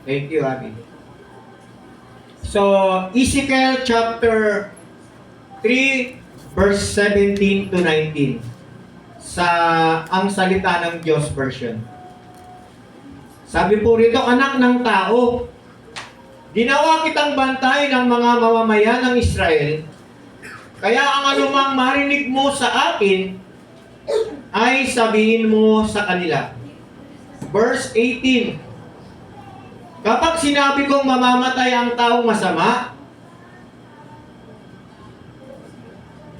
Thank you, Abby. So, Ezekiel chapter 3, verse 17 to 19. Sa ang salita ng Diyos version. Sabi po rito, anak ng tao, ginawa kitang bantay ng mga mamamayan ng Israel, kaya ang anumang marinig mo sa akin, ay sabihin mo sa kanila. Verse 18, kapag sinabi kong mamamatay ang taong masama,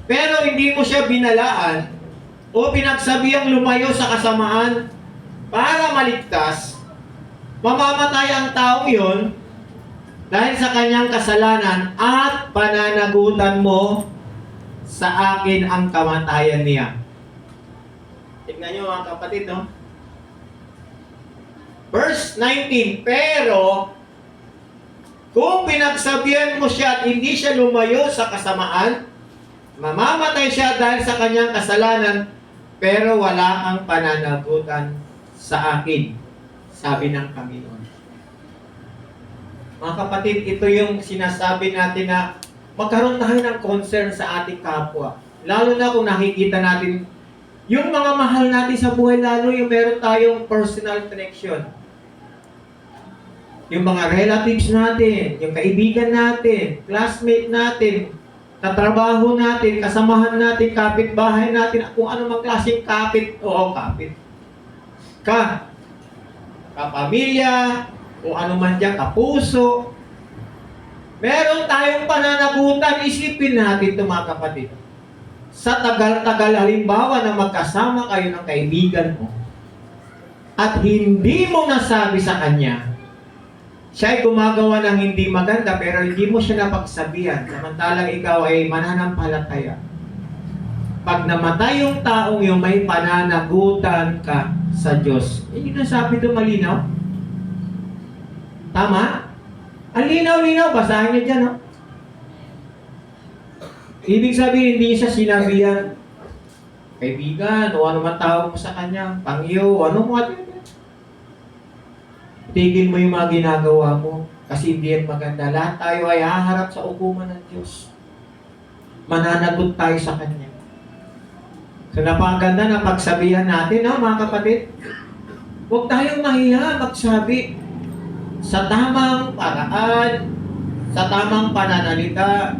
pero hindi mo siya binalaan, o pinagsabihang lumayo sa kasamaan para maligtas, mamamatay ang taong yon dahil sa kanyang kasalanan at pananagutan mo sa akin ang kamatayan niya. Tignan nyo mga kapatid, no? Verse 19, pero kung pinagsabihan mo siya at hindi siya lumayo sa kasamaan, mamamatay siya dahil sa kanyang kasalanan, pero wala ang pananagutan sa akin, sabi ng Panginoon. Mga kapatid, ito yung sinasabi natin na magkaroon tayo ng concern sa ating kapwa. Lalo na kung nakikita natin yung mga mahal natin sa buhay, lalo yung meron tayong personal connection. Yung mga relatives natin, yung kaibigan natin, classmate natin, katrabaho natin, kasamahan natin, kapitbahay natin, kung ano mang klaseng kapit, kapamilya, kung ano man dyan, kapuso. Meron tayong pananagutan, isipin natin ito mga kapatid. Sa tagal-tagal halimbawa na magkasama kayo ng kaibigan mo, at hindi mo nasabi sa kanya, siya ay gumagawa ng hindi maganda pero hindi mo siya napagsabihan, samantalang ikaw ay mananampalataya. Pag namatay yung taong yung may pananagutan ka sa Diyos, hindi na sabi ito malinaw? Tama? Ang linaw-linaw, basahin niyo dyan, no? Ibig sabihin, hindi siya sinabihan, kaibigan, o ano man tawag mo sa kanya, pangyo, ano mo at tigil mo yung mga ginagawa mo kasi hindi yan maganda. Lahat tayo ay haharap sa hukuman ng Diyos. Mananagot tayo sa Kanya. So napakaganda na pagsabihan natin, no, mga kapatid? Huwag tayong mahiya magsabi sa tamang paraan, sa tamang pananalita.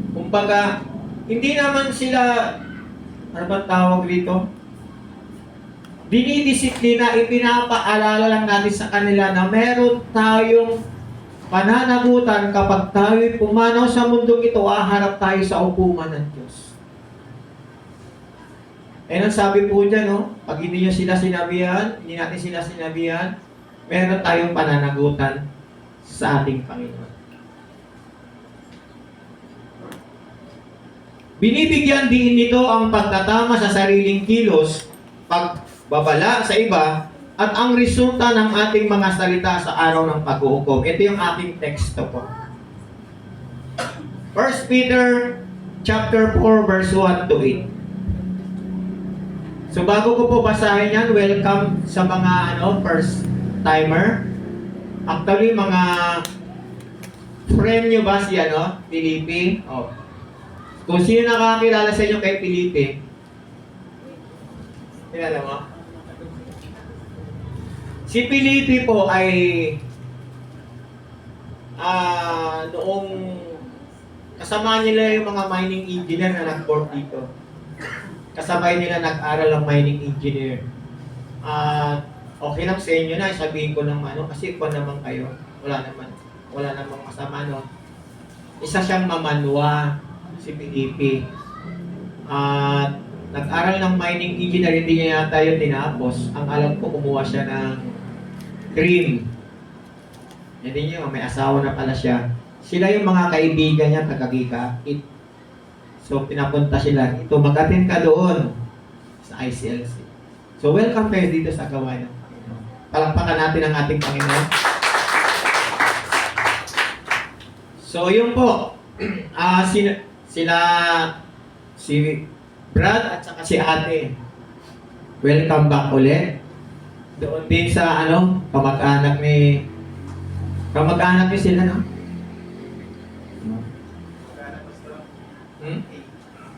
Kumbaga, hindi naman sila, ano ba tawag dito? Dinidisiplina, ipinapaalala lang natin sa kanila na meron tayong pananagutan kapag tayo'y pumanaw sa mundong ito, haharap tayo sa hukuman ng Diyos. Eh, ang sabi po dyan, no? Pag hindi nyo sila sinabihan, hindi natin sila sinabihan, meron tayong pananagutan sa ating Panginoon. Binibigyan din nito ang pagtatama sa sariling kilos, pagbabala sa iba, at ang resulta ng ating mga salita sa araw ng pag-uukom. Ito yung ating teksto po. 1 Peter chapter 4 verse 1 to 8. So bago ko po basahin yan, welcome sa mga first timer. Actually, mga friend nyo ba si Felipe? Oh. Kung sino nakakilala sa inyo kay Felipe, kilala mo? Si Felipe po ay noong kasama nila yung mga mining engineer na nag-board dito. Kasabay nila nag-aral ng mining engineer. Okay lang sa inyo na, sabihin ko ng kasi kung naman kayo, wala namang masama, no? Isa siyang mamanwa, si Felipe. Nag-aral ng mining engineer, hindi niya yata yun tinapos. Ang alam ko, kumuha siya ng cream. Hindi niyo, may asawa na pala siya. Sila yung mga kaibigan niya, taga-Gika. So, pinapunta sila. Ito, mag-attend ka doon sa ICLC. So, welcome kayo dito sa gawain ng Panginoon. Palakpakan natin ang ating Panginoon. So, yun po. Si Brad at saka si ate. Welcome back ulit. Doon din sa kamag-anak ni Kamag-anak niyo sila, no?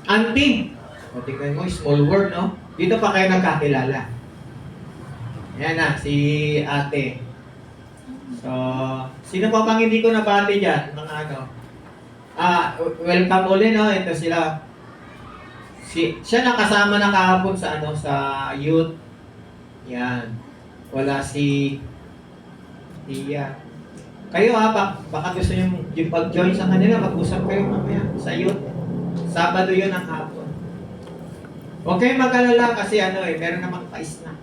Auntie. O, tingnan mo, small word, no? Dito pa kayo nagkakilala. Yan na, si ate. So, sino pa bang hindi ko nabati dyan? Mga ano? Welcome ulit, no? Ito sila. Siya nakasama na kahapon sa ano, sa youth. Yan. Wala si Tia. Kayo baka gusto yung pag-join sa kanila, mag-usap kayo mamaya sa youth. Sabado yun ang hapon. Huwag kayong mag-alala kasi meron namang pa-snack.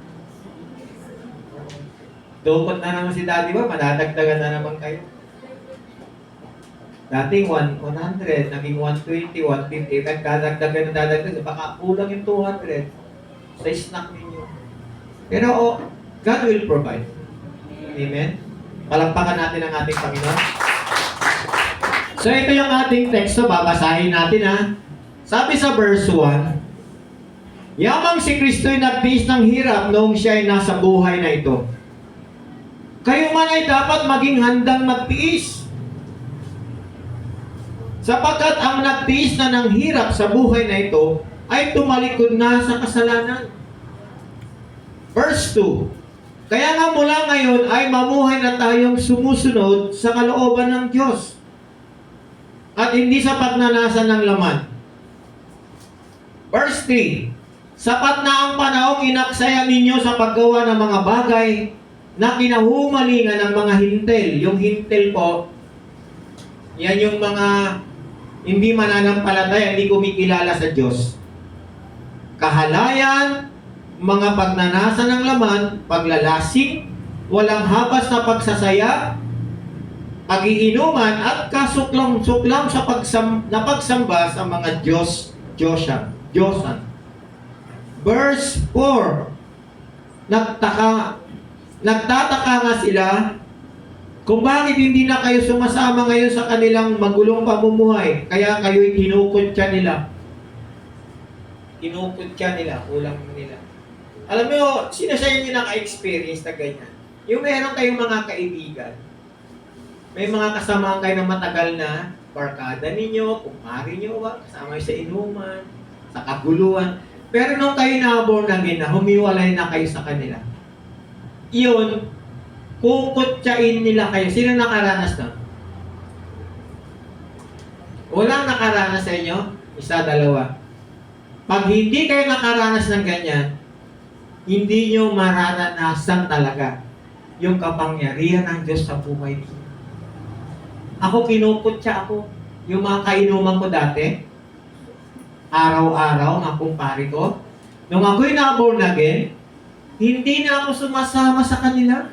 Dukot na naman si Daddy ba, madadagdagan na naman kayo. Dating 100, naging 120, 150, nagdadagdagan na dadagdagan, baka kulang yung 200 sa snack ninyo. Pero God will provide. Amen? Palakpakan natin ang ating Panginoon. So ito yung ating teksto, babasahin natin ha. Sabi sa verse 1, yamang si Kristo'y nagtiis ng hirap noong siya ay nasa buhay na ito. Kayo man ay dapat maging handang magtiis. Sapagkat ang nagtiis na ng hirap sa buhay na ito ay tumalikod na sa kasalanan. Verse 2, kaya nga mula ngayon ay mamuhay na tayong sumusunod sa kalooban ng Diyos at hindi sa pagnanasa ng laman. Verse 3, sapat na ang panahong inaksaya ninyo sa paggawa ng mga bagay na kinahumalingan ng mga hintel. Yung hintel po, yan yung mga hindi mananampalataya, hindi kumikilala sa Diyos. Kahalayan, mga pagnanasa ng laman, paglalasing, walang habas na pagsasaya, pagiinuman at kasuklam-suklam sa pagsamba sa mga Diyosan. Verse 4, nagtataka nga sila kung bakit hindi na kayo sumasama ngayon sa kanilang magulong pamumuhay, kaya kayo'y kinukutya nila. Kinukutya nila, ulang nila. Alam mo, sino sa inyo naka-experience na ganyan? Yung meron kayong mga kaibigan, may mga kasamahan kayo ng matagal na barkada ninyo, kumari nyo, kasama sa inuman, sa kaguluhan. Pero nung kayo na-born again na, humiwalay na kayo sa kanila. Iyon, kukutyain nila kayo. Sino nakaranas na? Walang nakaranas sa inyo? Isa, dalawa. Pag hindi kayo nakaranas ng ganyan, hindi nyo mararanasan talaga yung kapangyarihan ng Diyos sa buhay niyo. Ako, kinukutya ako. Yung mga kainuman ko dati, araw-araw, mga kumpare ko, nung ako'y na-born again, hindi na ako sumasama sa kanila.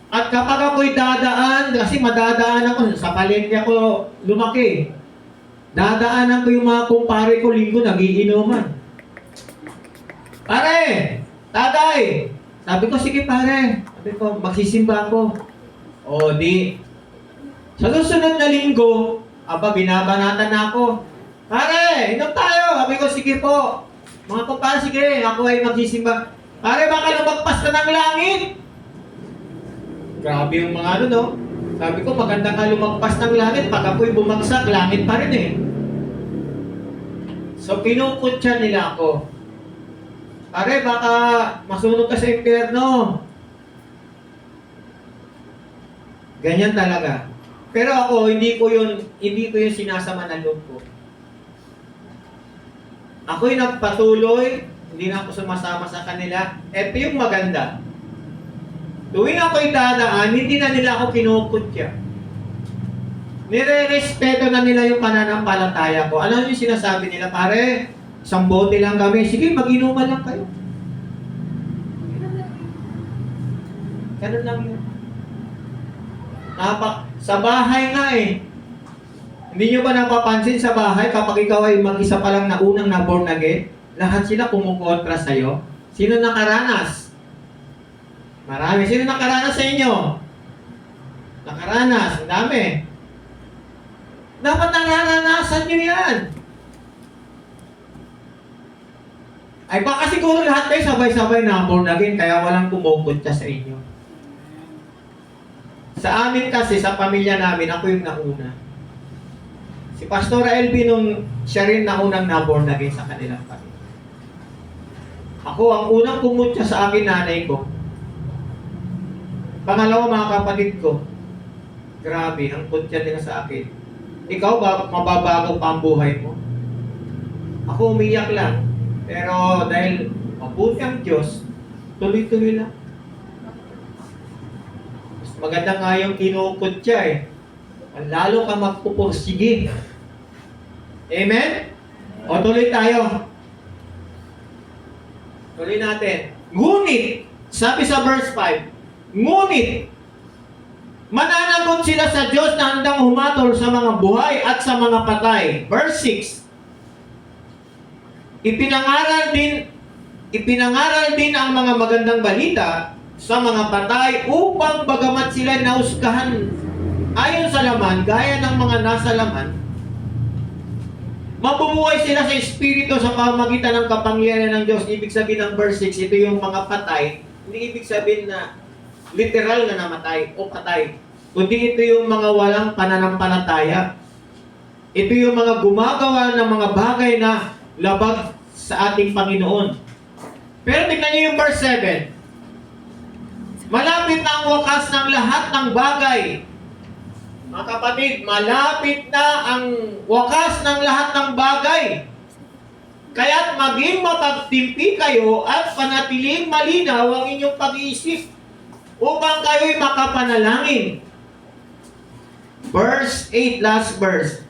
At kapag ako'y dadaan, kasi madadaan ako, sa palengke ako lumaki. Dadaanan ko yung mga kumpare ko linggo, nagiinuman. Pare! Tatay! Sabi ko, sige pare. Sabi ko, magsisimba ako. O di, sa susunod na linggo, binabanatan na ako. Pare, inom tayo. Sabi ko, sige po. Mga kumpare, sige, ako ay magsisimba. Pare, baka lumagpas ka ng langit. Grabe yung mga no? Sabi ko, maganda nga lumagpas ng langit. Pag ako'y bumagsak, langit pa rin eh. So, kinukutya nila ako. Pare, baka masunog ka sa impyerno. Ganyan talaga. Pero ako, hindi ko yun sinasama ng loob ko. Ako'y nagpatuloy, hindi na ako sumasama sa kanila. Ito yung maganda. Tuwing ako'y dadaan, hindi na nila ako kinukutya. Nire-respeto na nila yung pananampalataya ko. Ano yung sinasabi nila? Pare, isang bote lang kami. Sige, mag-inuman lang kayo. Ganun lang yun. Sa bahay nga eh. Hindi nyo ba napapansin sa bahay kapag ikaw ay mag-isa pa lang na unang na-born again, lahat sila kumukontra sa'yo? Sino nakaranas? Marami. Sino nakaranas sa inyo? Nakaranas. Ang dami. Dapat nararanasan nyo yan. Ay baka siguro lahat kayo sabay-sabay na born again kaya walang kumukontra sa inyo. Sa amin kasi, sa pamilya namin, ako yung nauna. Si Pastor LB nung siya rin naunang na-born again sa kanilang pamilya. Ako, ang unang pumutya sa akin, nanay ko. Pangalawa, mga kapatid ko. Grabe, ang putya nila sa akin. Ikaw ba, mababago pa ang buhay mo? Ako umiyak lang. Pero dahil mabuti ang Diyos, tuloy-tuloy lang. Mas maganda nga yung kinukutya eh. Lalo ka magpupursige. Amen? O tuloy tayo. Tuloy natin. Ngunit, sabi sa verse 5, ngunit, mananagot sila sa Diyos na handang humatol sa mga buhay at sa mga patay. Verse 6, Ipinangaral din ang mga magandang balita sa mga patay upang bagamat sila nausgahan ayon sa laman, gaya ng mga nasa laman, mabubuhay sila sa Espiritu sa pamagitan ng kapangyarihan ng Diyos. Ibig sabihin ng verse 6, ito yung mga patay. Hindi ibig sabihin na literal na namatay o patay. Kundi ito yung mga walang pananampalataya. Ito yung mga gumagawa ng mga bagay na labag sa ating Panginoon. Pero tignan niyo yung verse 7. Malapit na ang wakas ng lahat ng bagay. Mga kapatid, malapit na ang wakas ng lahat ng bagay. Kaya't maging mapagtimpi kayo at panatiling malinaw ang inyong pag-iisip upang kayo'y makapanalangin. Verse 8, last verse.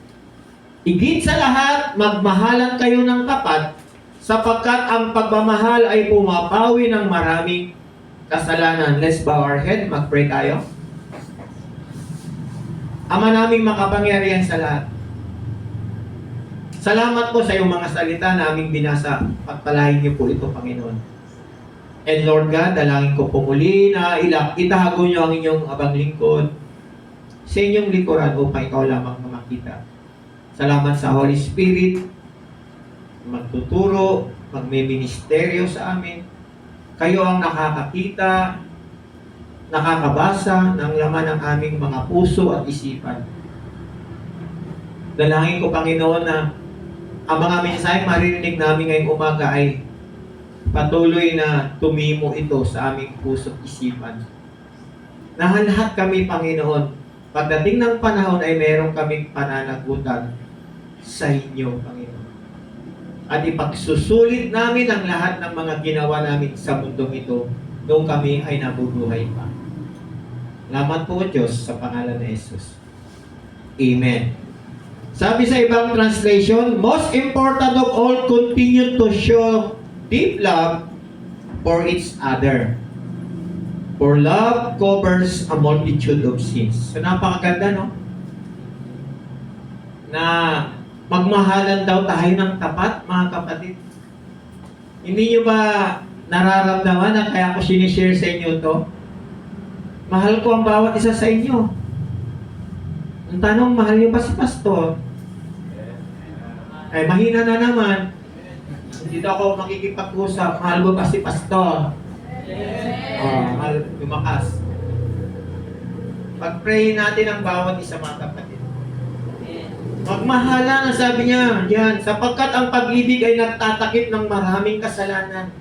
Higit sa lahat, magmahalan kayo ng tapat, sapagkat ang pagmamahal ay pumapawi ng maraming kasalanan. Let's bow our head, mag-pray tayo. Ama naming makapangyarihan sa lahat. Salamat po sa iyong mga salita na aming binasa. Pagpalain niyo po ito, Panginoon. And Lord God, dalangin ko po muli na itahago niyo ang inyong abang lingkod sa inyong likuran upang ikaw lamang na makita. Salamat sa Holy Spirit, magtuturo, magmiministeryo sa amin. Kayo ang nakakakita, nakakabasa ng laman ng aming mga puso at isipan. Dalangin ko, Panginoon, na ang mga mensahe maririnig namin ngayong umaga ay patuloy na tumimo ito sa aming puso at isipan. Lahat kami, Panginoon, pagdating ng panahon ay meron kaming pananagutan sa inyo, Panginoon. At ipagsusulit namin ang lahat ng mga ginawa namin sa mundong ito noong kami ay nabubuhay pa. Salamat po, Diyos, sa pangalan ni Jesus. Amen. Sabi sa ibang translation, most important of all, continue to show deep love for each other. For love covers a multitude of sins. So, napakaganda, no? Na magmahalan daw tayo ng tapat, mga kapatid. Hindi nyo ba nararamdaman na kaya ko sinishare sa inyo to? Mahal ko ang bawat isa sa inyo. Ang tanong, mahal niyo ba si Pastor? Ay, mahina na naman. Hindi daw ako makikipag-usap. Mahal mo ba si Pastor? Mahal, lumakas. Pag-pray natin ang bawat isa, mga kapatid. Magmahalan, sabi niya, yan, sapagkat ang pag-ibig ay nagtatakip ng maraming kasalanan.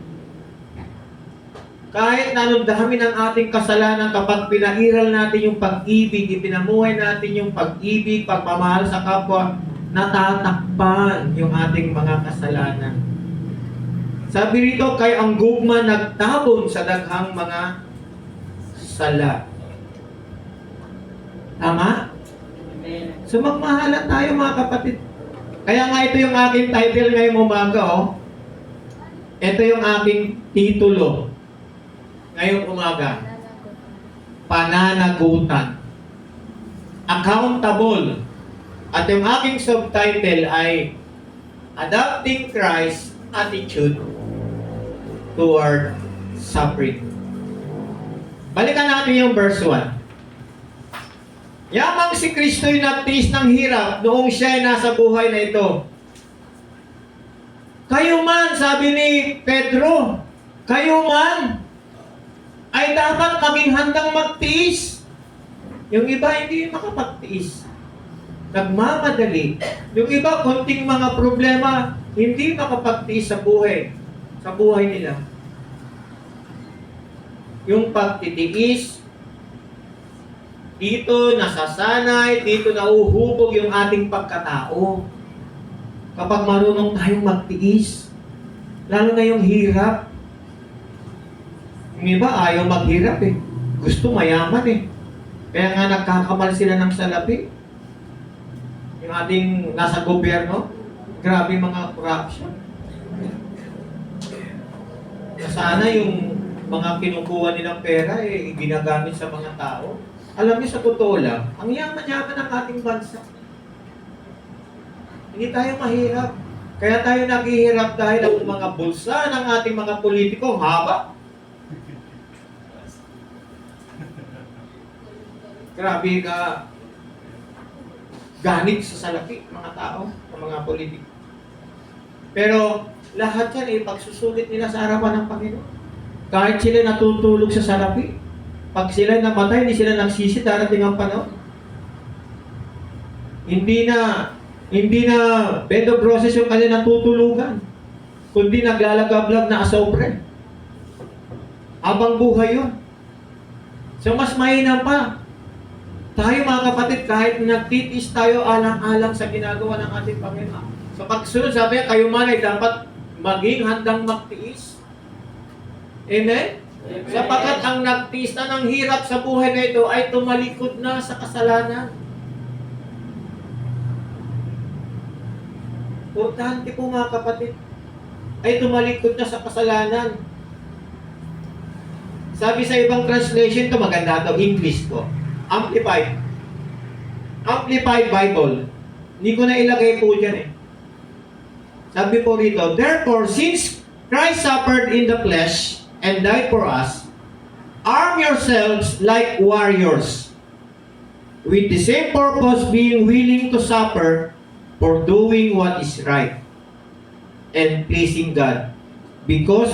Kahit na anong dami ng ating kasalanan, kapag pinairal natin yung pag-ibig, ipinamuhay natin yung pag-ibig, pagmamahal sa kapwa, natatakpan yung ating mga kasalanan. Sabi rito, kay ang gugma nagtabon sa daghang mga sala. Tama? So magmahalan tayo, mga kapatid. Kaya nga ito yung aking title ngayong umaga, oh. Ito yung aking titulo ngayong umaga. Pananagutan. Accountable. At yung aking subtitle ay Adopting Christ's Attitude Toward Suffering. Balikan natin yung verse 1. Yamang si Kristo'y nagtiis ng hirap noong siya ay nasa buhay na ito. Kayo man, sabi ni Pedro, kayo man ay dapat maging handang magtiis Yung iba hindi makapagtiis. Nagmamadali. Yung iba, konting mga problema, hindi makapagtiis sa buhay. Sa buhay nila. Yung pagtitiis, dito nasasanay, dito nauhubog yung ating pagkatao. Kapag marunong tayong magtiis, lalo na yung hirap. Yung iba ayaw maghirap eh. Gusto mayaman eh. Kaya nga nagkakamal sila ng salapi. Yung ating nasa gobyerno, grabe mga corruption. Sana yung mga kinukuha nilang pera eh, ginagamit sa mga tao. Alam niyo sa totoo lang, ang yaman-yaman ng ating bansa. Hindi tayo mahirap. Kaya tayo naghihirap dahil ang mga bulsa ng ating mga politiko, haba. Grabe ka ganit sa salapi, mga tao, ng mga politiko. Pero lahat yan pagsusulit nila sa harapan ng Panginoon. Kahit sila natutulog sa salapi, pag sila namatay, hindi sila nagsisi, darating ang panahon. Hindi na bed of roses yung kanilang natutulugan, kundi naglalagablag na asobre. Habang buhay yun. So mas mahina pa. Tayo mga kapatid, kahit nagtitis tayo alang-alang sa ginagawa ng ating Panginoon. So pagsunod, sabi niya, kayo man ay dapat maging handang magtiis. Amen? Amen. Sapagkat ang nagtiis na ng hirap sa buhay na ito ay tumalikod na sa kasalanan. Importante po mga kapatid, ay tumalikod na sa kasalanan. Sabi sa ibang translation, ito maganda ito, English ko. Amplified Bible. Hindi ko na ilagay po dyan eh. Sabi po rito, therefore, since Christ suffered in the flesh and died for us, arm yourselves like warriors, with the same purpose, being willing to suffer for doing what is right and pleasing God. Because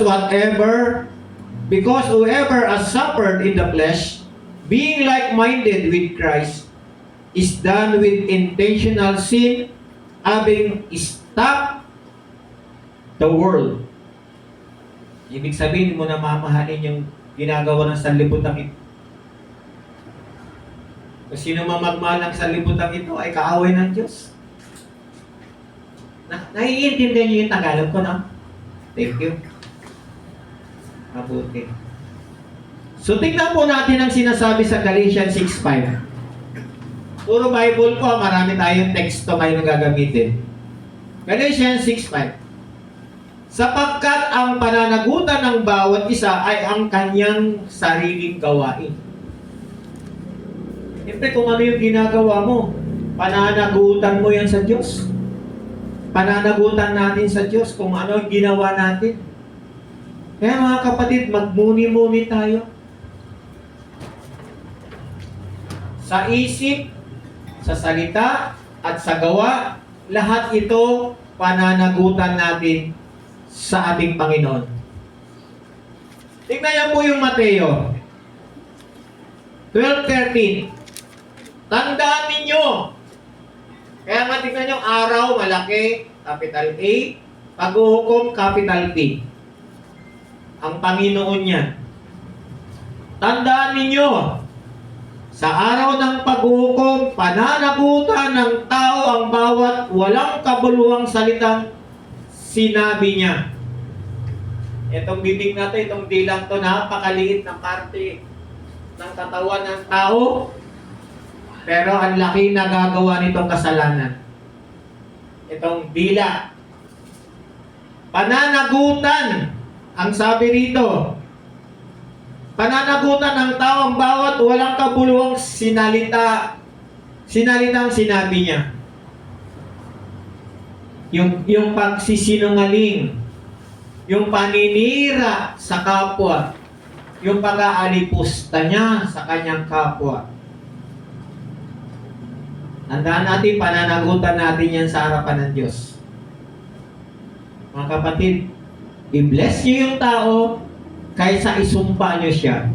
whoever has suffered in the flesh, being like-minded with Christ, is done with intentional sin, having stopped the world. Ibig sabihin mo na mamahalin yung ginagawa ng sanlibutan ito. Kung sino man magmahal ng sanlibutan ito ay kaaway ng Diyos. Naiintindihan niyo yung Tagalog ko, no? Thank you. Mabuti. So, tingnan po natin ang sinasabi sa Galatians 6:5. Puro Bible po, marami tayong teksto kayo na gagamitin. Galatians 6:5. Sapagkat ang pananagutan ng bawat isa ay ang kanyang sariling gawain. Siyempre, kung ano yung ginagawa mo, pananagutan mo yan sa Diyos. Pananagutan natin sa Diyos kung ano yung ginawa natin. Kaya mga kapatid, magmuni-muni tayo. Sa isip, sa salita, at sa gawa, lahat ito pananagutan natin sa ating Panginoon. Tingnan niyo po yung Mateo 12:13. Tandaan ninyo. Kaya nga tingnan niyo, araw, malaki, capital A, paghuhukom, capital P. Ang Panginoon niya. Tandaan ninyo, sa araw ng paghuhukom, pananagutan ng tao ang bawat walang kabuluhang salitang sinabi niya. Itong bibig na ito, itong dilang ito, napakaliit na parte ng katawan ng tao. Pero ang laki na gagawa nitong kasalanan. Itong dila. Pananagutan, ang sabi rito, pananagutan ng tao ang bawat walang kabuluhang sinalitang sinabi niya. Yung pagsisinungaling, yung paninira sa kapwa, yung pag-aalipusta niya sa kanyang kapwa. Tandaan natin, pananagutan natin yan sa harapan ng Diyos. Mga kapatid, i-bless niyo yung tao kaysa isumpa niyo siya.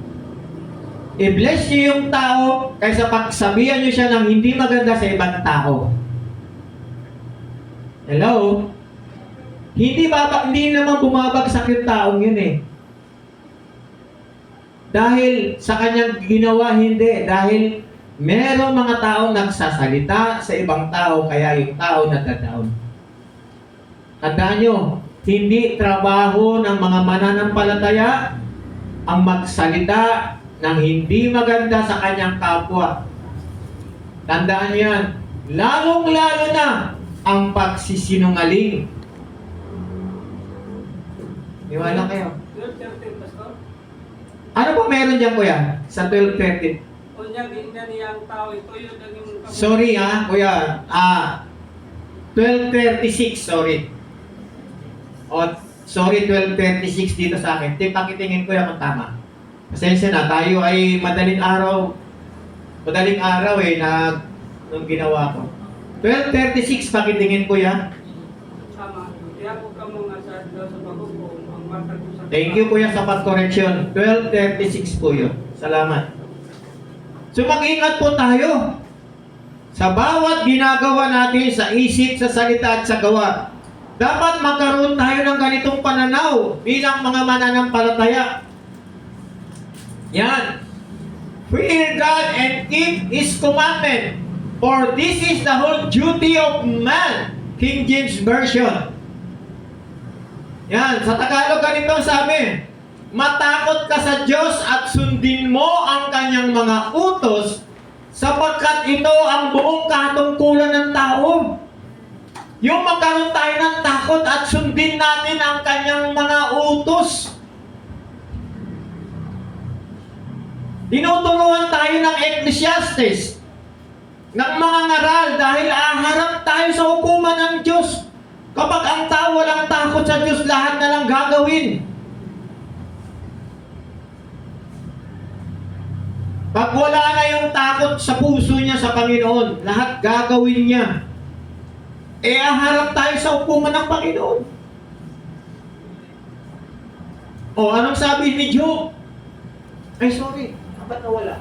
I-bless niyo yung tao kaysa pagsabihan niyo siya ng hindi maganda sa ibang tao. Hello? Hindi naman bumabagsak yung taong yun eh. Dahil sa kanyang ginawa, hindi. Dahil merong mga taong nagsasalita sa ibang tao, kaya yung tao nagda-down. Tandaan nyo, hindi trabaho ng mga mananampalataya ang magsalita ng hindi maganda sa kanyang kapwa. Tandaan yan, lalong-lalo na ang pagsisinungaling. Iwala kayo. 12:13, Pastor. Ano ba meron dyan, kuya? Sa 12:13? Unyag inda niyang tao, ito yun ang yung... Sorry kuya. 12:36, sorry. Sorry, 12:36 dito sa akin. Pakitingin ko yan kung tama. Pasensya na, tayo ay madaling araw nung ginawa ko. 12:36, pakitingin ko yan. Sama. Kaya ko ka mga sa pagkukum, ang matag ko sa... Thank you kuya sa pag-correction. 12:36 po yun. Salamat. So mag-ingat po tayo sa bawat ginagawa natin sa isip, sa salita at sa gawa. Dapat magkaroon tayo ng ganitong pananaw bilang mga mananampalataya. Yan. Fear God and keep His commandment, for this is the whole duty of man. King James Version. Yan. Sa Tagalog ganito sabi, matakot ka sa Diyos at sundin mo ang kanyang mga utos sapagkat ito ang buong katungkulan ng tao. Yung magkaroon tayo ng takot at sundin natin ang kanyang mga utos. Tinuturuan tayo ng Ecclesiastes, ng mga ngaral dahil aharap tayo sa hukuman ng Diyos. Kapag ang tao walang takot sa Diyos, lahat na lang gagawin. Pag wala na yung takot sa puso niya sa Panginoon, lahat gagawin niya. Aharap tayo sa hukuman ng Panginoon. O, anong sabi ni Job? Ay, sorry. Ba't nawala?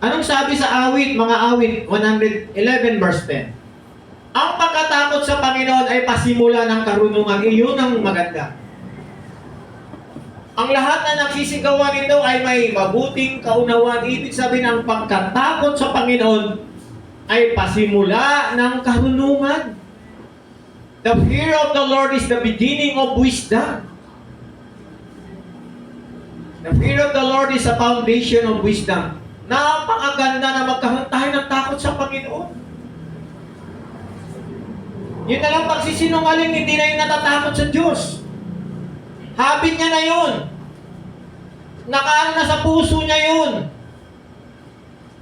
Anong sabi sa awit, mga awit, 111 verse 10? Ang pagkatakot sa Panginoon ay pasimula ng karunungan. Iyon ang maganda. Ang lahat na nagsisigawan nito ay may mabuting kaunawaan. Ibig sabihin, ang pagkatakot sa Panginoon ay pasimula ng karunungan. The fear of the Lord is the beginning of wisdom. The fear of the Lord is a foundation of wisdom. Napakaganda na magkaroon tayo ng takot sa Panginoon. Yun na lang pagsisinungaling, hindi na yung natatakot sa Diyos. Habit niya na yun. Nakaano na sa puso niya yun.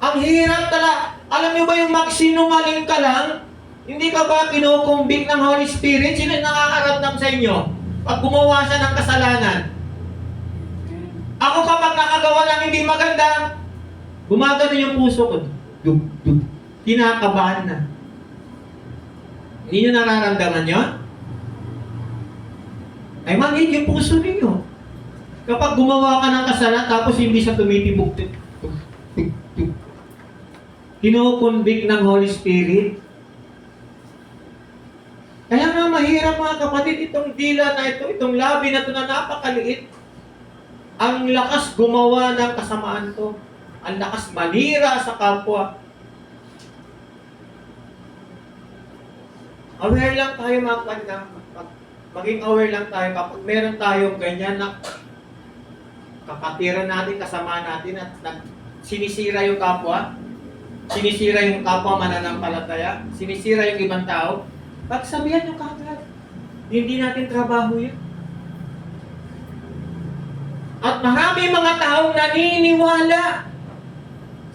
Ang hirap talaga. Alam niyo ba yung magsinungaling ka lang, hindi ka ba kinukumbik ng Holy Spirit? Sino nakakaramdam sa inyo? Pag gumawa siya ng kasalanan. Ako kapag nakagawa ng hindi maganda, gumagano yung puso ko. Kinakabahan na. Hindi nyo nararamdaman yun? Ay mangit yung puso ninyo. Kapag gumawa ka ng kasalanan tapos hindi siya tumitibok, kinukonvict ng Holy Spirit. Kaya nga mahirap mga kapatid, itong dila na ito, itong labi na ito na napakaliit. Ang lakas gumawa ng kasamaan to. Ang lakas manira sa kapwa. Aware lang tayo mga kapatid. Maging aware lang tayo kapag meron tayong ganyan na kapatiran natin, kasama natin at sinisira yung kapwa, sinisira yung kapwa mananampalataya, sinisira yung ibang tao, pagsabihan yung kagad. Hindi natin trabaho yun. At marami mga taong naniniwala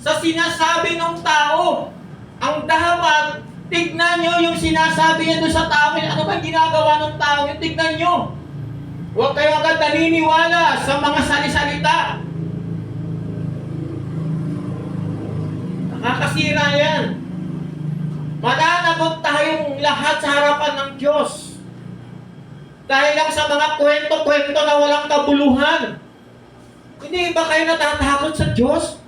sa sinasabi ng tao. Ang dapat, tignan nyo yung sinasabi niya doon sa tao. Ano ba ginagawa ng tao? Yung tignan nyo. Huwag kayo agad naniniwala sa mga salisalita. Nakakasira yan. Mananagot tayong lahat sa harapan ng Diyos. Dahil lang sa mga kwento-kwento na walang kabuluhan. Hindi ba kayo natatakot sa Diyos?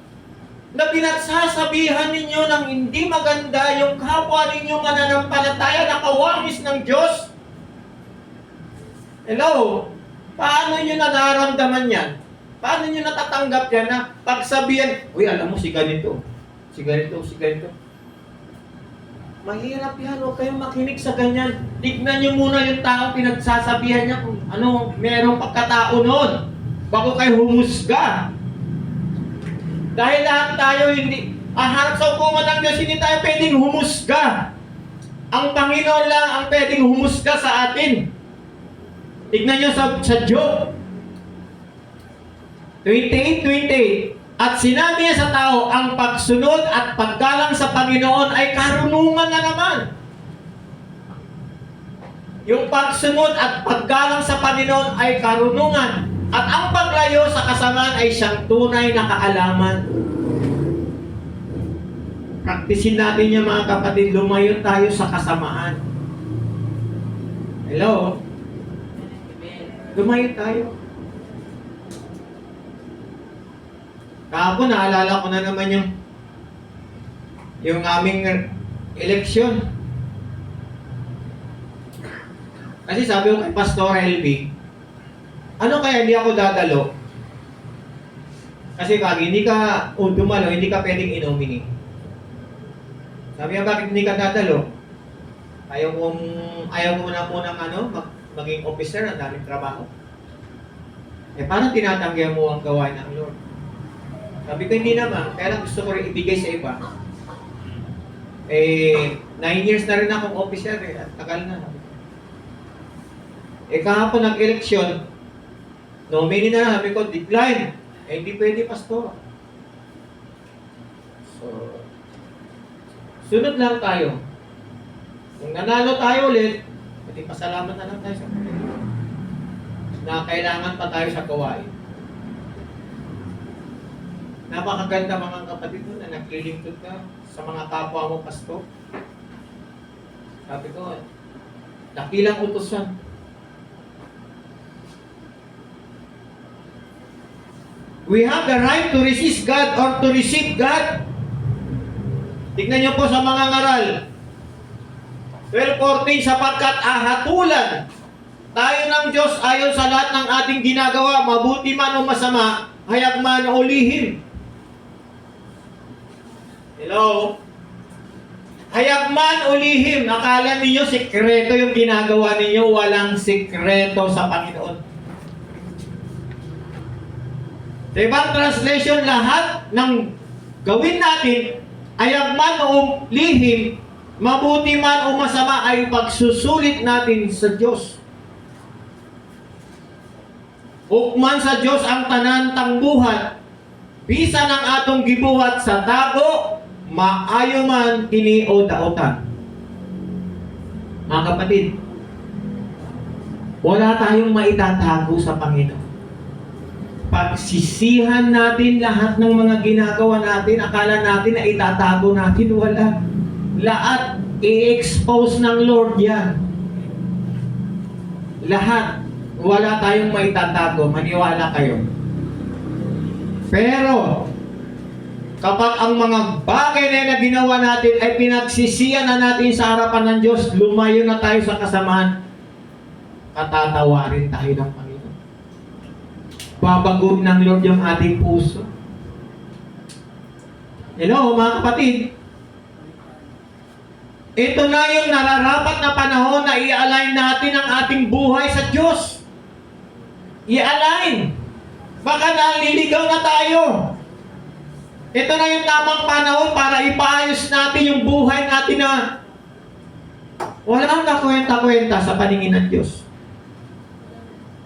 Na pinagsasabihan ninyo ng hindi maganda yung kapwa ninyo mananampalataya na kawamis ng Diyos? Hello? Paano nyo nararamdaman yan? Paano nyo natatanggap yan na pagsabihan, uy, alam mo, si ganito, si ganito, si ganito. Mahirap yan, huwag kayong makinig sa ganyan. Tignan nyo muna yung tao pinagsasabihan niya kung ano, merong pagkatao nun. Bago kayo humusga. Dahil lahat tayo hindi, harap sa hukuman ng Diyos, hindi tayo pwedeng humusga. Ang Panginoon lang ang pwedeng humusga sa atin. Tignan nyo sa Job 28:28. At sinabi niya sa tao, ang pagsunod at paggalang sa Panginoon ay karunungan na naman. Yung pagsunod at paggalang sa Panginoon ay karunungan. At ang paglayo sa kasamaan ay siyang tunay na kaalaman. Praktisin natin yan mga kapatid, lumayo tayo sa kasamaan. Hello? Lumayo tayo. Kahapon, naalala ko na naman yung aming eleksyon. Kasi sabi ko kay Pastor LB, ano kaya hindi ako dadalo? Kasi pag hindi ka dumalo, hindi ka pwedeng inomini. Sabi niya, bakit hindi ka dadalo? Ayaw mo na munang maging officer, ang daming trabaho. Parang tinatanggihan mo ang gawain ng Lord. Sabi ko, hindi naman. Kaya lang gusto ko rin ibigay sa iba. 9 years na rin akong officer at tagal na. Kahapon nag-eleksyon, nominee na, sabi ko, decline. Hindi pwede, Pastor. So, sunod lang tayo. Kung nanalo tayo ulit, pati pasalamat na lang tayo sa Panginoon. Na kailangan pa tayo sa gawain. Napakaganda mga kapatid mo na naglilingkod ka sa mga kapwa mo, Pastor. Sabi ko, dakilang utusan. We have the right to resist God or to receive God. Tignan niyo po sa mga ngaral. 12:14, sapagkat ahatulan tayo ng Diyos ayon sa lahat ng ating ginagawa, mabuti man o masama, hayag man o lihim. Hello? Hayag man o lihim, akala ninyo sikreto yung ginagawa ninyo, walang sikreto sa Panginoon. Sa ibang translation, lahat ng gawin natin, hayag man o lihim, mabuti man o masama, ay pagsusulit natin sa Diyos. Hukman sa Diyos ang tanan tangbuhat, bisa ng atong gibuhat sa dago, maayo man kini o daotan. Mga kapatid, wala tayong maitatago sa Panginoon. Pagsisihan natin lahat ng mga ginagawa natin, akala natin na itatago natin, wala. Lahat i-expose ng Lord yan. Lahat. Wala tayong maitatago, maniwala kayo. Pero, kapag ang mga bagay na ginawa natin ay pinagsisiyan na natin sa harapan ng Diyos, lumayo na tayo sa kasamahan, katatawarin tayo ng Panginoon. Babagog ng Lord yung ating puso. Hello, mga kapatid. Ito na yung nararapat na panahon na i-align natin ang ating buhay sa Diyos. I-align. Baka naliligaw na tayo. Ito na yung tamang panahon para ipaayos natin yung buhay natin na walang kakwenta-kwenta sa paningin ng Diyos.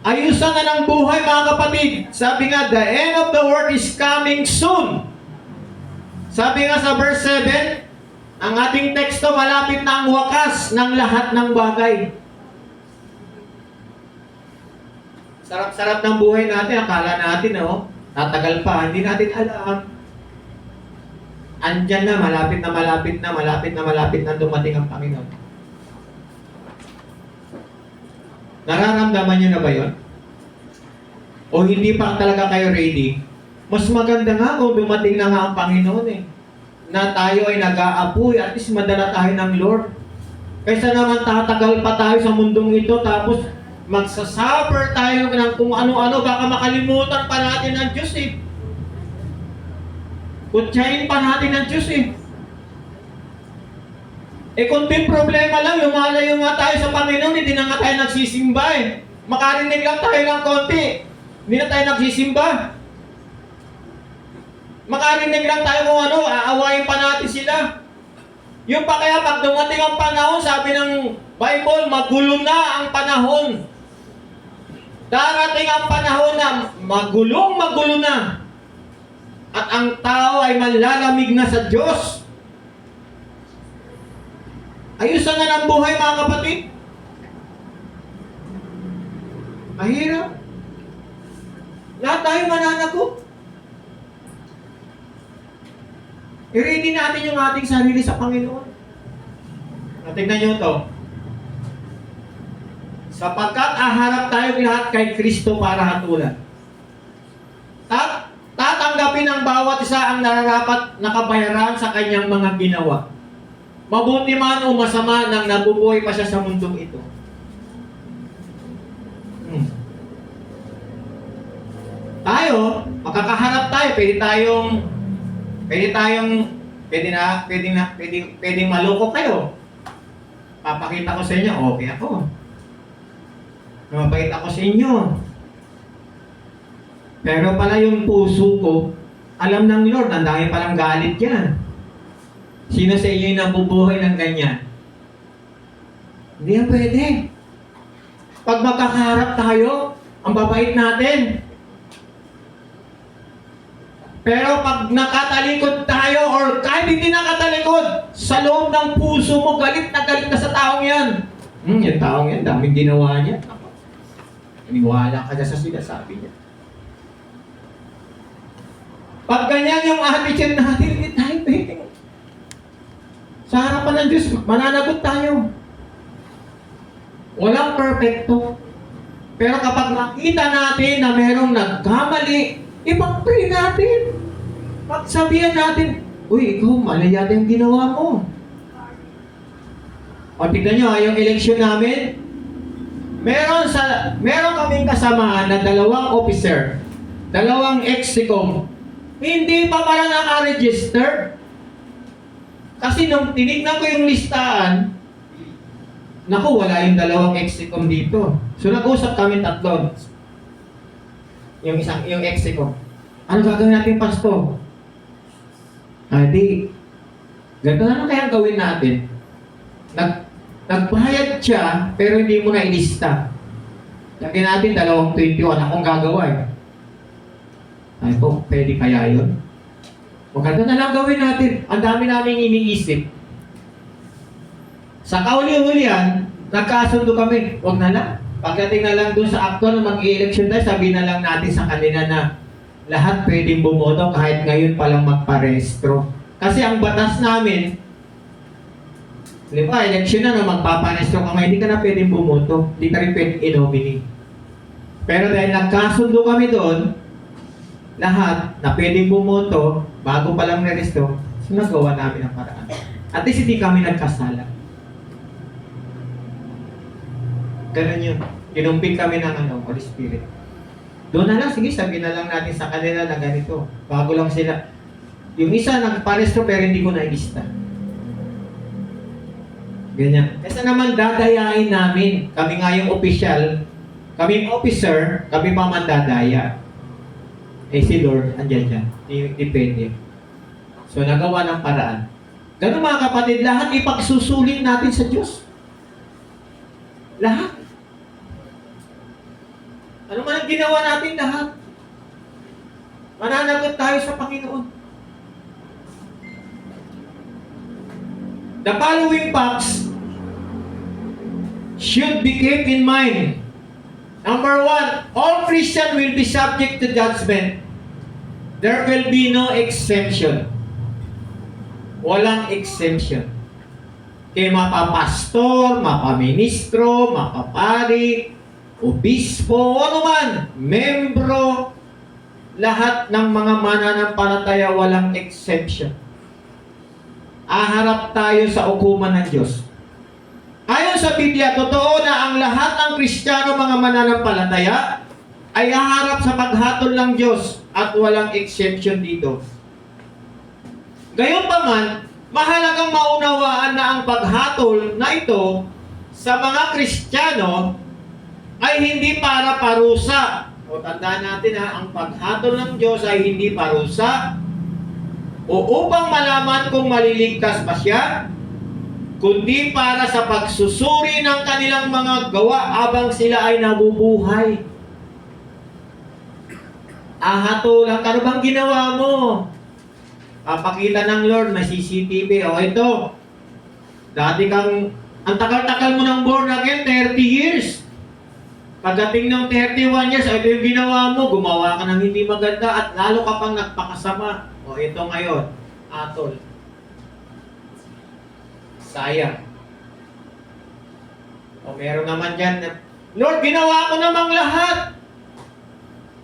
Ayusan na ng buhay, mga kapatid. Sabi nga, the end of the world is coming soon. Sabi nga sa verse 7, ang ating teksto, malapit na ang wakas ng lahat ng bagay. Sarap-sarap ng buhay natin. Akala natin, tatagal pa. Hindi natin alam. Andyan na, malapit na malapit na, malapit na malapit na dumating ang Panginoon. Nararamdaman niyo na ba yun? O hindi pa talaga kayo ready? Mas maganda nga kung dumating na nga ang Panginoon na tayo ay nag-aapoy, at least madala tayo ng Lord. Kaysa naman tatagal pa tayo sa mundong ito, tapos magsasuffer tayo ng kung ano-ano, baka makalimutan pa natin ang Diyos Kutsahin pa natin ang Diyos kunting problema lang, lumalayo nga tayo sa Panginoon, hindi na nga tayo nagsisimba Makarinig lang tayo ng konti, hindi na tayo nagsisimba. Makarinig lang tayo kung ano, aawayin pa natin sila. Yung pa kaya pag dumating ang panahon, sabi ng Bible, magulo na ang panahon. Darating ang panahon na magulo na. At ang tao ay manlalamig na sa Diyos. Ayusan na ng buhay, mga kapatid. Mahirap. Lahat tayo mananagot. I-ready natin yung ating sarili sa Panginoon. Tingnan nyo ito. Sapagkat aharap tayo lahat kay Kristo para hatulan. Tatanggapin ng bawat isa ang nararapat na kabayaran sa kanyang mga ginawa. Mabuti man o masama nang nabubuhay pa siya sa mundong ito. Tayo, makakaharap tayo, pwedeng maloko kayo. Papakita ko sa inyo, okay ako. Mabait ako sa inyo. Pero pala yung puso ko, alam ng Lord, ang dami palang galit yan. Sino sa inyo yung nabubuhay ng ganyan? Hindi yan pwede. Pag magkakaharap tayo, ang babait natin. Pero pag nakatalikod tayo or kahit hindi nakatalikod, sa loob ng puso mo, galit na sa taong yan. Yung taong yan, daming ginawa niya. Iniwala ka na sa sinasabi niya. Pag ganyan yung attitude natin, hindi tayo pwede. Sa harapan ng Diyos, mananagot tayo. Walang perfecto. Pero kapag nakita natin na merong nagkamali, ipag-pray natin. Pagsabihan natin, uy, ikaw, mali yata yung ginawa mo. O, tignan nyo, yung eleksyon namin, meron kaming kasamahan na 2 officer, 2 ex-SECOM, hindi pa pala naka-register. Kasi nung tinignan ko yung listahan, naku, wala yung 2 ex-SECOM dito. So, nag-usap kami 3. Yung ex-SECOM. Ano gagawin natin, Pasto? Ganito na lang kaya gawin natin. Nagbayad siya, pero hindi mo na ilista. Lagyan natin 221. Akong gagawa Ay po, pwede kaya yun? Maganda na lang gawin natin. Ang dami namin iniisip. Sa kauli-ulian, nagkasundo kami. Huwag na lang. Pagdating na lang dun sa akto na mag-i-election tayo, sabihin na lang natin sa kanila na lahat pwedeng bumoto kahit ngayon palang magparehistro. Kasi ang batas namin, di ba, election na magpaparehistro ka ngayon, hindi ka na pwedeng bumoto. Hindi ka rin pwedeng i-nominate. Pero dahil nagkasundo kami doon, lahat na pwedeng bumoto, bago palang nerehistro, sinagawa namin ang paraan. At least hindi kami nagkasala. Ganun yun. Kinumpig kami ng Holy Spirit. Doon na lang, sige, sabihin na lang natin sa kanila na ganito. Bago lang sila. Yung isa nagparehistro pero hindi ko nailista. Ganyan. Kasi naman dadayain namin. Kami nga yung official, kaming officer, kami pa man dadaya. Si Lord, andyan dyan. Depende. So, nagawa ng paraan. Ganun mga kapatid, lahat ipagsusulin natin sa Diyos. Lahat. Ano man ang ginawa natin lahat? Mananagot tayo sa Panginoon. The following facts should be kept in mind. Number 1, all Christians will be subject to judgment. There will be no exemption. Walang exemption. Kaya mapapastor, mapaministro, mapapari, obispo, o ano man, membro, lahat ng mga mananampalataya, walang exception. Aharap tayo sa hukuman ng Diyos. Ayon sa Biblia, totoo na ang lahat ng Kristiyano, mga mananampalataya, ay haharap sa paghatol ng Diyos at walang exception dito. Gayunpaman, mahalagang maunawaan na ang paghatol na ito sa mga Kristiyano ay hindi para parusa. O tandaan natin ang paghatol ng Diyos ay hindi parusa o upang malaman kung maliligtas ba siya, kundi para sa pagsusuri ng kanilang mga gawa habang sila ay nabubuhay. Hatulan ka, ano bang ginawa mo? Papakita ng Lord, may CCTV. O ito, dati kang, ang tagal-tagal mo ng born again, 30 years. Pagdating ng 31 years, ito yung ginawa mo, gumawa ka ng hindi maganda at lalo ka pang nagpakasama. O ito ngayon, atol. Sayang. O meron naman dyan, Lord, ginawa ko namang lahat.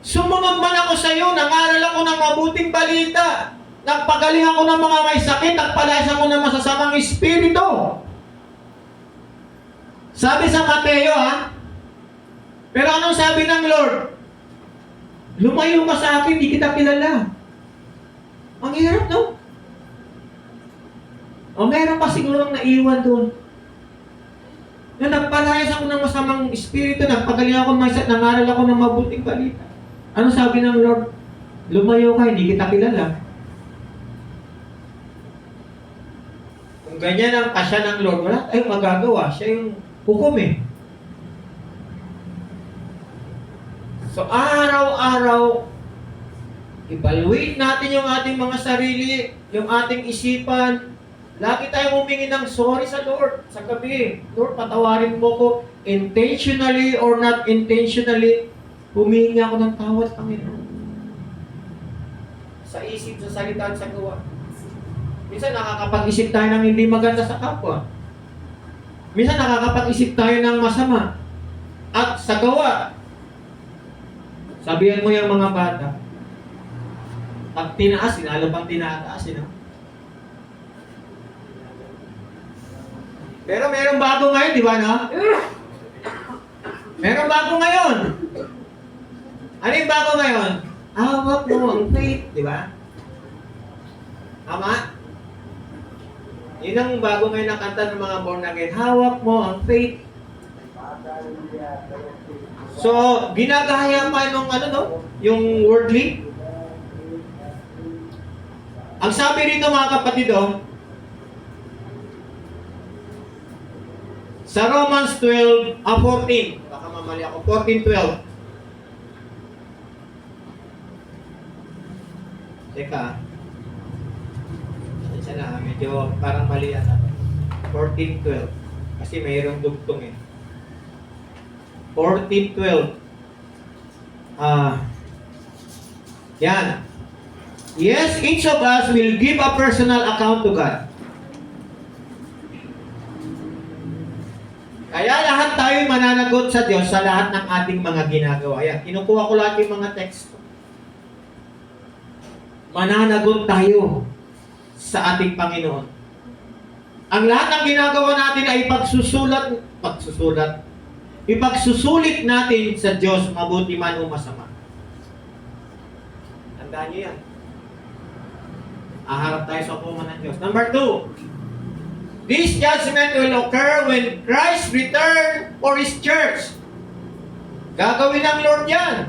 Sumunod man ako sa iyo, nangaral ako ng mabuting balita. Nagpagaling ako ng mga may sakit, nagpalayas ako ng masasamang espiritu. Sabi sa Mateo, pero anong sabi ng Lord? Lumayo ka sa akin, di kita kilala. Ang hirap, no? O meron pa sigurong naiwan doon. Na nagpalayas ako ng masamang espiritu, nagpagaling ako ng may sakit, nangaral ako ng mabuting balita. Ano sabi ng Lord? Lumayo ka, hindi kita kilala. Kung ganyan ang kasya ng Lord, wala tayong magagawa. Siya yung hukom eh. So araw-araw, evaluate natin yung ating mga sarili, yung ating isipan. Lagi tayong humingi ng sorry sa Lord sa gabi. Lord, patawarin mo ko intentionally or not intentionally. Humingi ako ng tawad, Panginoon. Sa isip, sa salita, at sa gawa. Minsan nakakapag-isip tayo ng hindi maganda sa kapwa. Minsan nakakapag-isip tayo ng masama. At sa gawa, sabihan mo yung mga bata, pag tinaas, lalo pang tinataas, Pero meron bago ngayon, di ba, no? Meron bago ngayon. Ano yung bago ngayon? Hawak mo ang faith, di ba? Tama? Yun ang bago ngayon na kanta ng mga born again. Hawak mo ang faith. So, ginagaya pa nung yung worldly. Ang sabi rito mga kapatid, sa Romans 12, 14. Baka mamali ako. 14:12. Teka. Isa na, medyo parang mali ata. 14:12. Kasi mayroong dugtong eh. 14:12. Yan. Yes, each of us will give a personal account to God. Kaya lahat tayo mananagot sa Diyos sa lahat ng ating mga ginagawa. Yan, kinukuha ko lahat yung mga text. Mananagot tayo sa ating Panginoon. Ang lahat ng ginagawa natin ay ipagsusulit natin sa Diyos, mabuti man o masama. Tandaan niyo yan. Aharap tayo sa hukuman ng Diyos. Number 2, this judgment will occur when Christ return for His church. Gagawin ng Lord yan.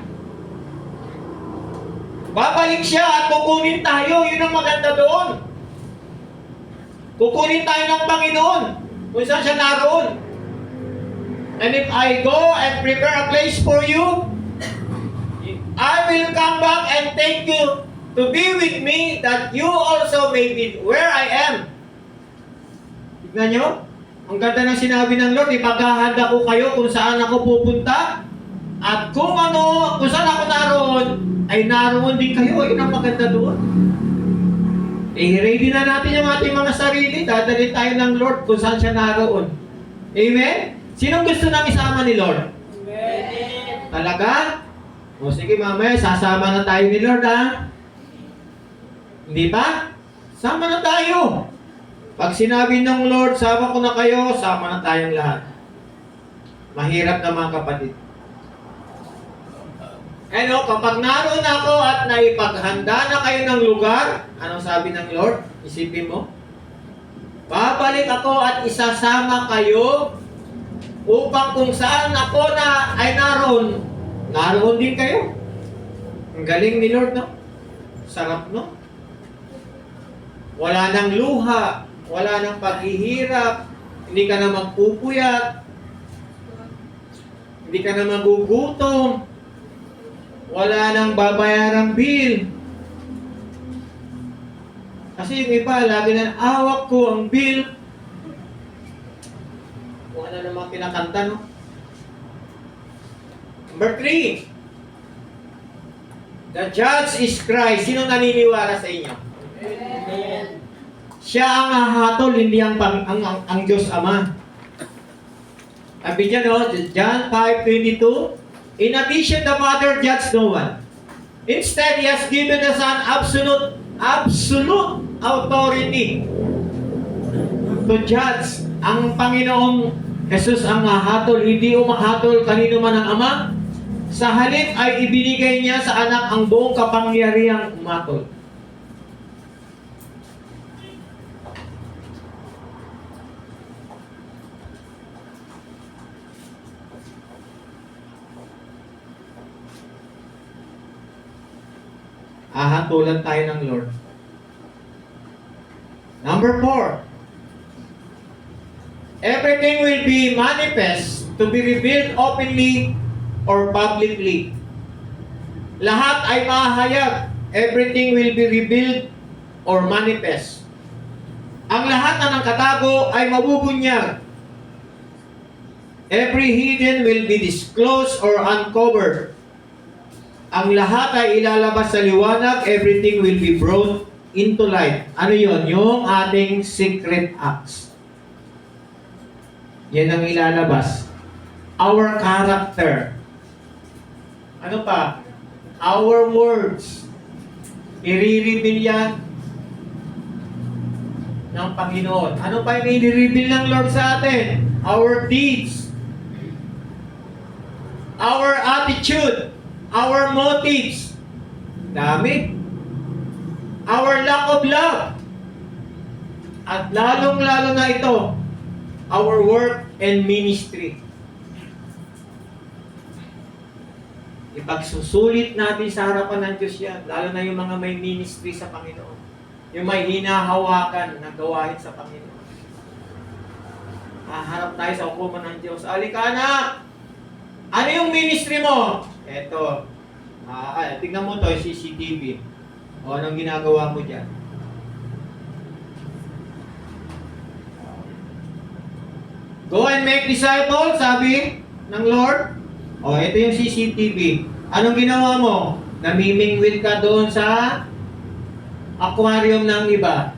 Babalik siya at kukunin tayo. Yun ang maganda doon. Kukunin tayo ng Panginoon kung saan siya naroon. And if I go and prepare a place for you, I will come back and take you to be with me, that you also may be where I am. Tignan nyo? Ang ganda ng sinabi ng Lord, ipaghahanda ko kayo kung saan ako pupunta. At kung saan ako naroon, ay naroon din kayo. Yun ang maganda doon. Ready na natin yung ating mga sarili. Dadalhin tayo ng Lord kung saan siya naroon. Amen? Sinong gusto nang isama ni Lord? Amen. Talaga? O sige, mamaya, sasama na tayo ni Lord, ha? Hindi ba? Sama na tayo. Pag sinabi ng Lord, sama ko na kayo, sama na tayong lahat. Mahirap na mga kapatid. Ano, kapag naroon ako at naipaghanda na kayo ng lugar, anong sabi ng Lord? Isipin mo. Babalik ako at isasama kayo upang kung saan ako na ay naroon din kayo. Ang galing ni Lord, no? Sarap, no? Wala nang luha, wala nang paghihirap, hindi ka na magpupuyat, hindi ka na magugutom, wala nang babayarang bill. Kasi yung iba, lagi na, awak ko ang bill. Kung ano naman kinakanta, no? Number 3. The judge is Christ. Sino naniniwala sa inyo? Amen. Siya ang hahatol, hindi ang Diyos Ama. Sabi niya, no? John 5:22. In addition, the Father judges no one. Instead, He has given the Son absolute authority to judge. Ang Panginoong Jesus ang hahatol, hindi umahatol kanino man ang Ama. Sa halip ay ibinigay niya sa anak ang buong kapangyarihang umatol. Ahatulan tayo ng Lord. Number 4. Everything will be manifest to be revealed openly or publicly. Lahat ay mahayag. Everything will be revealed or manifest. Ang lahat na nakatago ay mabubunyag. Every hidden will be disclosed or uncovered. Ang lahat ay ilalabas sa liwanag. Everything will be brought into light. Ano yon? Yung ating secret acts. Yan ang ilalabas. Our character. Ano pa? Our words. I-reveal yan ng Panginoon. Ano pa yung i-reveal ng Lord sa atin? Our deeds. Our attitude. Our motives. Dami. Our lack of love. At lalong-lalo na ito, our work and ministry. Ipagsusulit natin sa harapan ng Diyos yan, lalo na yung mga may ministry sa Panginoon. Yung may hinahawakan na gawain sa Panginoon. Haharap tayo sa hukuman ng Diyos. Alikana! Ano yung ministry mo? Eto. Tingnan mo to, CCTV. O, anong ginagawa mo dyan? Go and make disciples, sabi ng Lord. O, ito yung CCTV. Anong ginawa mo? Namimingwil ka doon sa aquarium ng iba.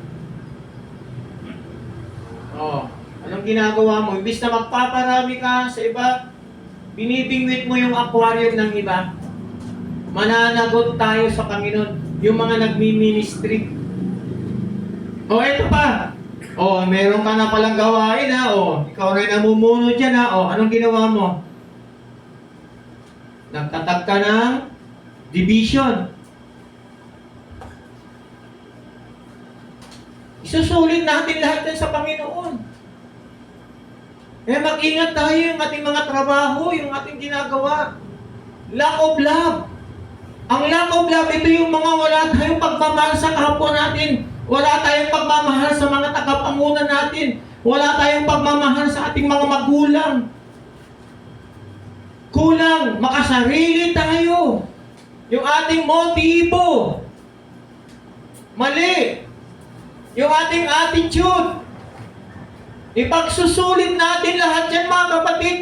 O, anong ginagawa mo? Imbis na magpaparami ka sa iba, binibingwit mo yung aquarium ng iba. Mananagot tayo sa Panginoon. Yung mga nagmi-ministry. O, ito pa. O, meron ka na palang gawain, ha? O, ikaw rin namumuno dyan, ha? O, anong ginawa mo? Nagtatag ka ng division. Isusulit natin lahat yan sa Panginoon. Mag-ingat tayo yung ating mga trabaho, yung ating ginagawa. Lack of love. Ang lack of love, ito yung mga wala tayong pagmamahal sa kapwa natin. Wala tayong pagmamahal sa mga tagapangunan natin. Wala tayong pagmamahal sa ating mga magulang. Kulang, makasarili tayo. Yung ating motibo. Mali. Yung ating attitude. Ipagsusulit natin lahat yan, mga kapatid.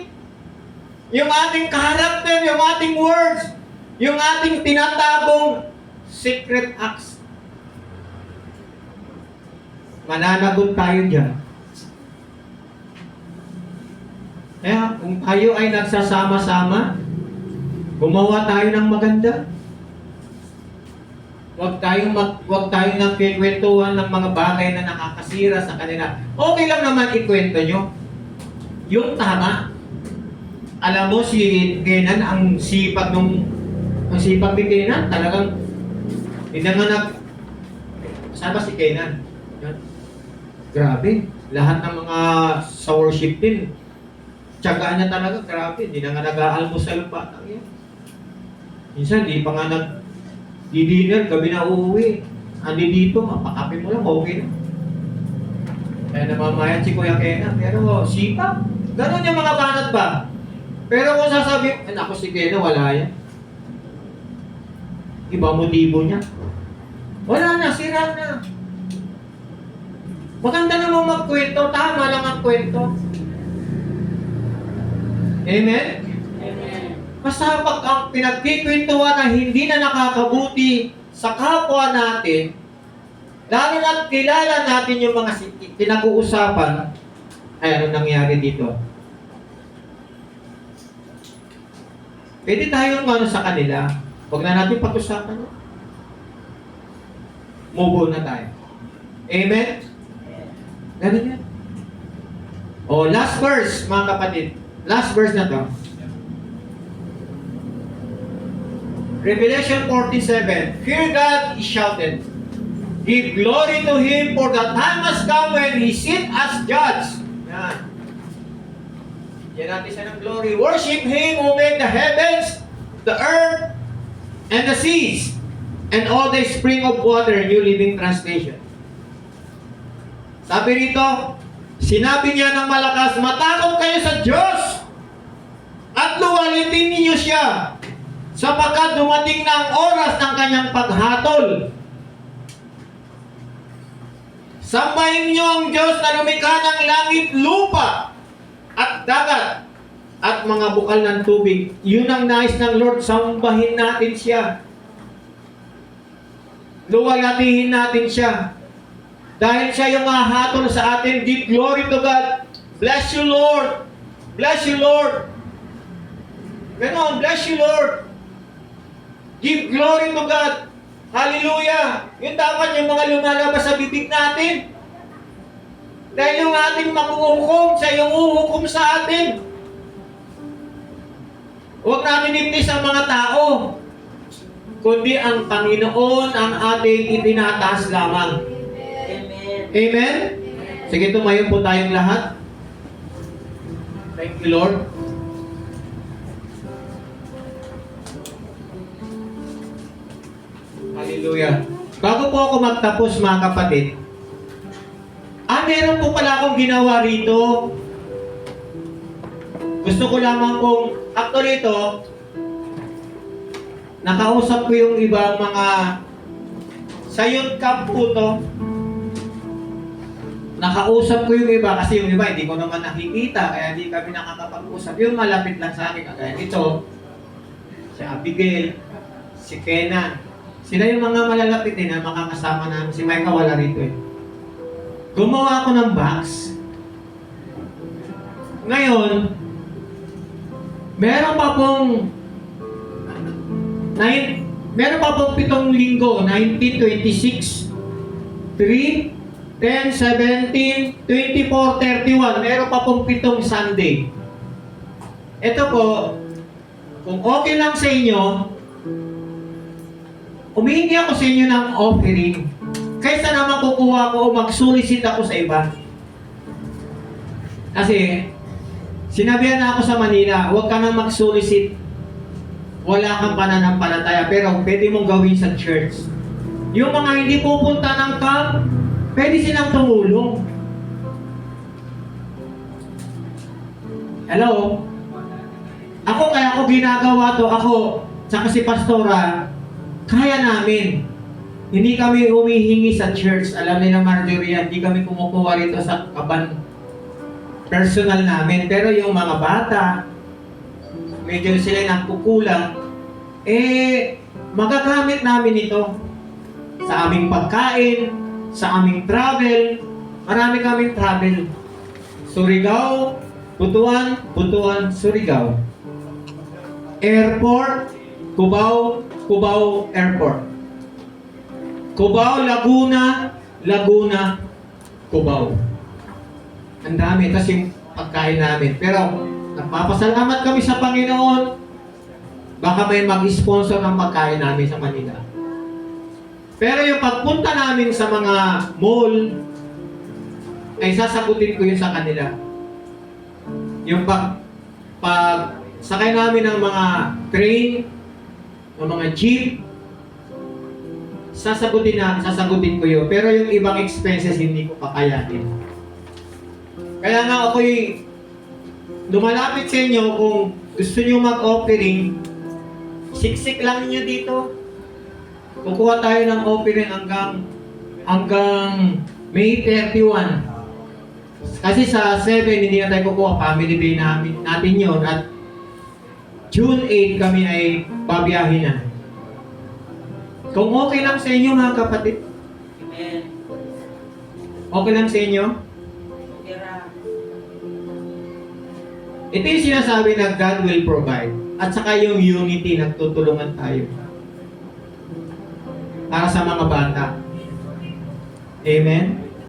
Yung ating character, yung ating words, yung ating tinatagong secret acts. Mananagot tayo dyan. Kaya kung tayo ay nagsasama-sama, Gumawa tayo ng maganda. Huwag tayong nagkikwentuhan ng mga bagay na nakakasira sa kanila. Okay lang naman ikwento nyo. Yung tama. Alam mo si Kenan, ang sipag ni Kenan, talagang pinanganak. Saan ba si Kenan? Yan. Grabe. Lahat ng mga sa worship din, tiyagaan niya talaga, grabe. Hindi na nga nag-aalmusal pa. Minsan, di pa nga di-dinner, gabi na uuwi. Andi dito, mapakape mo lang, okay na. Kaya namamayat si Kuya Kenan, pero sipag. Ganon yung mga banat ba? Pero kung sasabi, ako si Kenan, wala yan. Iba motibo niya. Wala na, sira na. Maganda namang magkwento, tama lang ang kwento. Amen? Amen. Basta pag ang pinagkikwentuhan na hindi na nakakabuti sa kapwa natin, lalo na kilala natin yung mga pinag-uusapan, ay ano nangyari dito? Pwede tayong sa kanila, huwag na natin pag-usapan. Move on na tayo. Amen? Ganun yan. O, last verse, mga kapatid. Last verse na to. Revelation 14:7. Fear God, he shouted. Give glory to Him, for the time has come when He sit as judge. Yan. Yan natin siya ng glory. Worship Him who made the heavens, the earth, and the seas, and all the spring of water. New Living Translation. Sabi rito, sinabi niya ng malakas, matakot kayo sa Diyos at luwalitin ninyo siya sapagkat dumating na ang oras ng kanyang paghatol. Sambahin niyo ang Diyos na lumikha ng langit, lupa, at dagat, at mga bukal ng tubig. Yun ang nais ng Lord, sambahin natin siya. Luwalatihin natin siya. Dahil siya yung mahatol sa atin. Give glory to God. Bless you, Lord. Bless you, Lord. Ganon, bless you, Lord. Give glory to God. Hallelujah. Yun dapat yung mga lumalabas sa bibig natin. Dahil yung ating maghuhukom, siya yung uhukom sa atin. Huwag natin ipis ang mga tao, kundi ang Panginoon ang ating itinataas lamang. Amen? Sige, tumayo po tayong lahat. Thank you, Lord. Hallelujah. Bago po ako magtapos, mga kapatid, meron po pala akong ginawa rito. Gusto ko lamang kung, actually ito, nakausap ko yung ibang mga, sa youth camp po to, nakausap ko yung iba, kasi yung iba hindi ko naman nakikita, kaya hindi kami nakakapag-usap. Yung malapit lang sa akin, kaya ito, si Abigail, si Kenan, sila yung mga malalapit din na makakasama namin. Si Micah wala rito eh. Gumawa ako ng box. Ngayon, meron pa pong 7 linggo, 19, 26, 3, 10, 17, 24, 31. Meron pa pong 7 Sunday. Ito po, kung okay lang sa inyo, humihingi ako sa inyo ng offering. Kaysa naman kukuha ko o mag-solicit ako sa iba. Kasi, sinabihan na ako sa Manila, huwag ka nang mag-solicit. Wala kang pananampalataya, pero pwede mong gawin sa church. Yung mga hindi pupunta ng camp, pwede silang tumulong. Hello? Kaya ako ginagawa to, tsaka si Pastora, kaya namin. Hindi kami humihingi sa church. Alam nila Marjorie, hindi kami kumukuha rito sa kaban personal namin. Pero yung mga bata, medyo sila nagkukulang, magagamit namin ito sa aming pagkain, sa aming travel. Marami kaming travel. Surigao, Butuan, Surigao. Airport, Cubao Airport. Cubao, Laguna, Cubao. Ang dami, tapos yung pagkain namin. Pero, nagpapasalamat kami sa Panginoon. Baka may mag-sponsor ng pagkain namin sa Manila. Pero yung pagpunta namin sa mga mall, ay sasagutin ko yun sa kanila. Yung pag sakay namin ng mga train, ng mga jeep, sasagutin ko yun. Pero yung ibang expenses, hindi ko kakayanin. Kaya nga ako'y lumalapit sa inyo kung gusto nyo mag-offering, siksik lang niyo dito. Kukuha tayo ng offering hanggang May 31. Kasi sa 7, hindi na tayo kukuha. Family day natin yun. At June 8 kami ay babiyahin na. Kung okay lang sa inyo mga kapatid. Amen. Okay lang sa inyo? Okay ra. Ito yung sinasabi na God will provide. At saka yung unity, nagtutulungan tayo. Para sa mga bata. Amen?